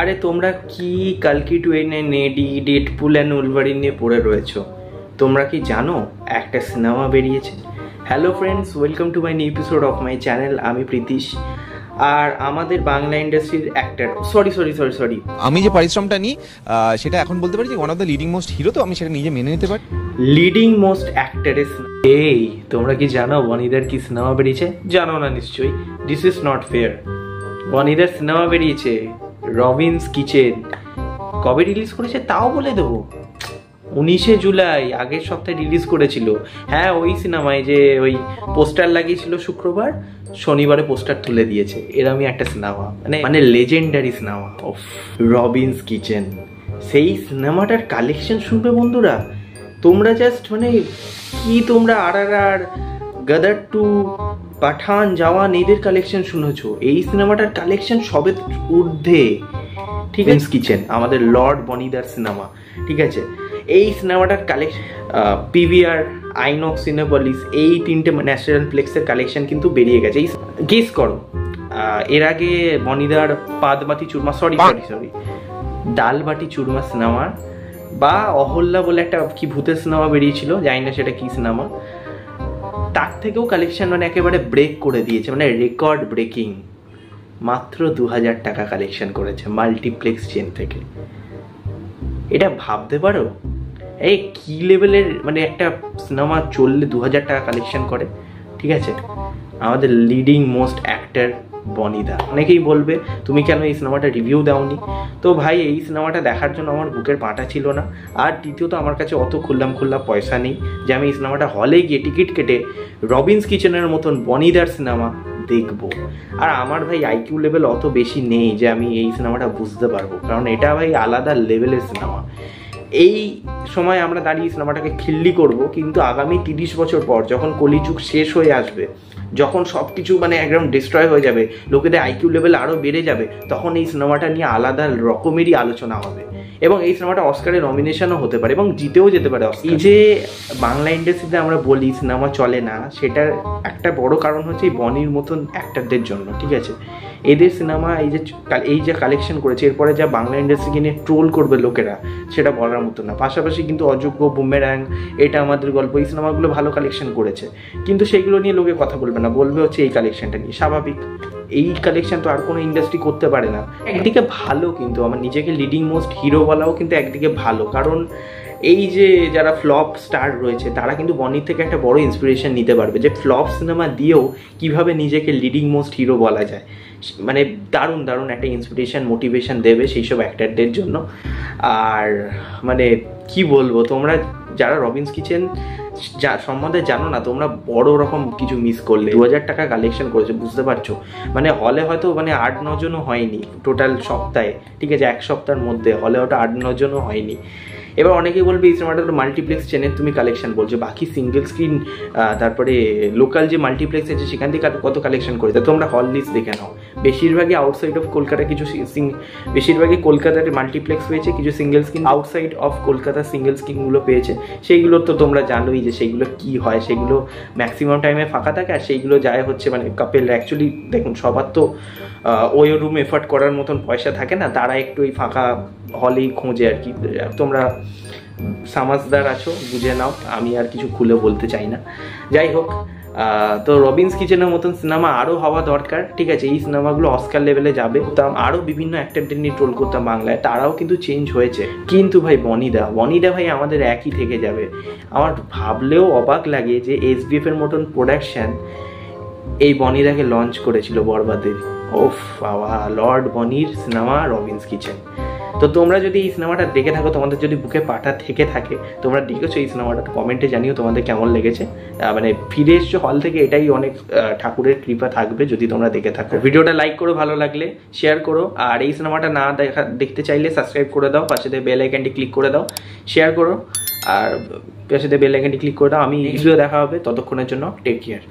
আরে তোমরা কি কালকি টুয়েনে নেডি ডেডপুল অ্যান্ড উলভারিন নিয়ে পড়ে রয়েছো? তোমরা কি জানো একটা সিনেমা বেরিয়েছে? Hello friends, welcome to my new episode of my channel. আমি প্রীতিশ। আর আমাদের বাংলা ইন্ডাস্ট্রির অ্যাক্টর সরি আমি যে পরিশ্রমটা নিই সেটা এখন বলতে পারি যে one of the leading most hero, তো আমি সেটা নিজে মেনে নিতে পারি। Leading most actress. এই তোমরা কি জানো বনিদার কি সিনেমা বেরিয়েছে? জানো না নিশ্চয়ই। This is not fair. বনিদার সিনেমা বেরিয়েছে রবিনস কিচেন। কবে রিলিজ করেছে তাও বলে দেবো। 19শে জুলাই, আগের সপ্তাহে রিলিজ করেছিল। হ্যাঁ, ওই সিনেমায় যে ওই পোস্টার লাগিয়েছিল শুক্রবার, শনিবারে পোস্টার তুলে দিয়েছে, এরকমই একটা সিনেমা, মানে legendary cinema of Robbins kitchen. সেই সিনেমাটার কালেকশন শুনবে বন্ধুরা, তোমরা জাস্ট কি তোমরা আর গাদার 2, পাঠান, জওয়ান এদের কালেকশন শুনেছো? এই সিনেমাটার কালেকশন সবে ঊর্ধ্বে। ঠিক আছে, কিচেন আমাদের লর্ড বনিদার সিনেমা। ঠিক আছে, এই সিনেমাটার কালেকশন পিভিআর, আইনক্স, সিনেপলিস এই 3টে ন্যাশনাল প্লেক্সের কালেকশন কিন্তু বেরিয়ে গেছে। গেস করো এর আগে বনিদার পাদবাটি চুরমা সরি ডালবাটি চুরমা সিনেমা বা অহল্যা বলে একটা কি ভূতের সিনেমা বেরিয়েছিল, জানি না সেটা কি সিনেমা, তার থেকেও কালেকশন একেবারে ব্রেক করে দিয়েছে, রেকর্ড ব্রেকিং। মাত্র 2000 টাকা কালেকশন করেছে মাল্টিপ্লেক্স চেন থেকে। এটা ভাবতে পারো এই কি লেভেলের একটা সিনেমা চললে 2000 টাকা কালেকশন করে। ঠিক আছে, আমাদের লিডিং মোস্ট অ্যাক্টর বনিদা। অনেকেই বলবে তুমি কেন এই সিনেমাটা রিভিউ দাওনি? তো ভাই, এই সিনেমাটা দেখার জন্য আমার বুকের পাটা ছিল না, আর দ্বিতীয়ত আমার কাছে অত খুল্লাম পয়সা নেই যে আমি এই সিনেমাটা হলে গিয়ে টিকিট কেটে রবিনস কিচেনের মতন বনিদার সিনেমা দেখবো। আর আমার ভাই আইকিউ লেভেল অত বেশি নেই যে আমি এই সিনেমাটা বুঝতে পারবো, কারণ এটা ভাই আলাদা লেভেলের সিনেমা। এই সময় আমরা দাঁড়িয়ে সিনেমাটাকে খিল্লি করব, কিন্তু আগামী 30 বছর পর যখন কলিযুগ শেষ হয়ে আসবে, যখন সব কিছু একদম ডিস্ট্রয় হয়ে যাবে, লোকেদের আইকিউ লেভেল আরও বেড়ে যাবে, তখন এই সিনেমাটা নিয়ে আলাদা রকমেরই আলোচনা হবে এবং এই সিনেমাটা অস্কারে নমিনেশনও হতে পারে এবং জিতেও যেতে পারে। এই যে বাংলা ইন্ডাস্ট্রিতে আমরা বলি সিনেমা চলে না, সেটার একটা বড় কারণ হচ্ছে এই বনির মতন অ্যাক্টরদের জন্য। ঠিক আছে, এদের সিনেমা এই যে কালেকশন করেছে, এরপরে যা বাংলা ইন্ডাস্ট্রিকে নিয়ে ট্রোল করবে লোকেরা, সেটা বলার মতো না। পাশাপাশি কিন্তু অযোগ্য, বুমেরাং, এটা আমাদের গল্প, এই সিনেমাগুলো ভালো কালেকশন করেছে, কিন্তু সেইগুলো নিয়ে লোকে কথা বলবে না, বলবে হচ্ছে এই কালেকশনটা নিয়ে। স্বাভাবিক, এই কালেকশন তো আর কোনো ইন্ডাস্ট্রি করতে পারে না। একদিকে ভালো, কিন্তু আমার নিজেকে লিডিং মোস্ট হিরো বলাও কিন্তু একদিকে ভালো, কারণ এই যে যারা ফ্লপ স্টার রয়েছে তারা কিন্তু বনির থেকে একটা বড় ইন্সপিরেশন নিতে পারবে, যে ফ্লপ সিনেমা দিয়েও কিভাবে নিজেকে লিডিং মোস্ট হিরো বলা যায়। দারুণ দারুণ একটা ইন্সপিরেশন, মোটিভেশন দেবে সেই সব অ্যাক্টরদের জন্য। আর কি বলবো, তোমরা যারা রবিনস কিচেন সম্বন্ধে জানো না, তোমরা বড় রকম কিছু মিস করলে। 2000 টাকা কালেকশন করেছে, বুঝতে পারছো? হলে হয়তো 8-9 জনও হয়নি টোটাল সপ্তাহে। ঠিক আছে, এক সপ্তাহের মধ্যে হলে হয়তো 8-9 জনও হয়নি। এবার অনেকেই বলবে এই সিনেমাটা তো মাল্টিপ্লেক্স চেনের তুমি কালেকশন বলছো, বাকি সিঙ্গেল স্ক্রিন তারপরে লোকাল যে মাল্টিপ্লেক্স আছে সেখান থেকে কত কালেকশন করেছে তোমরা হল লিস্ট দেখে নাও। বেশিরভাগই আউটসাইড অফ কলকাতা, বেশিরভাগই কলকাতার মাল্টিপ্লেক্স পেয়েছে, কিছু single screen outside of Kolkata single স্ক্রিনগুলো পেয়েছে। সেইগুলো তো তোমরা জানোই যে সেইগুলো কি হয়, সেগুলো ম্যাক্সিমাম টাইমে ফাঁকা থাকে, আর সেইগুলো যায় হচ্ছে কাপেল। অ্যাকচুয়ালি দেখুন, সবার তো ওই রুম এফোর্ট করার মতন পয়সা থাকে না, তারা একটু ওই ফাঁকা হলেই খোঁজে আর কি। তোমরা সমাজদার আছো, বুঝে নাও, আমি আর কিছু খুলে বলতে চাই না। যাই হোক, তো রবিনস কিচেনের মতন সিনেমা আরও হওয়া দরকার। ঠিক আছে, এই সিনেমাগুলো অস্কার লেভেলে যাবে। আরও বিভিন্ন অ্যাক্টরদের নিয়ে ট্রোল করতাম বাংলায়, তারাও কিন্তু চেঞ্জ হয়েছে। কিন্তু ভাই বনিদা ভাই আমাদের একই থেকে যাবে। আমার ভাবলেও অবাক লাগে যে SBF এর মতন প্রোডাকশন এই বনিদাকে লঞ্চ করেছিল বরবাদের। ওফ বাবা, লর্ড বনির সিনেমা রবিনস কিচেন। তো তোমরা যদি এই সিনেমাটা দেখে থাকো, তোমাদের যদি বুকে পাটা থেকে থাকে, তোমরা দেখেছো এই সিনেমাটা, কমেন্টে জানিও তোমাদের কেমন লেগেছে। ফিরে এসছো হল থেকে, এটাই অনেক ঠাকুরের কৃপা থাকবে যদি তোমরা দেখে থাকো। ভিডিওটা লাইক করো, ভালো লাগলে শেয়ার করো, আর এই সিনেমাটা না দেখতে চাইলে সাবস্ক্রাইব করে দাও, পাশে দিয়ে বেল আইকনটি ক্লিক করে দাও, শেয়ার করো, আর পাশে দিয়ে বেল আইকনটি ক্লিক করে দাও। আমি ভিডিও দেখা হবে, ততক্ষণের জন্য টেক কেয়ার।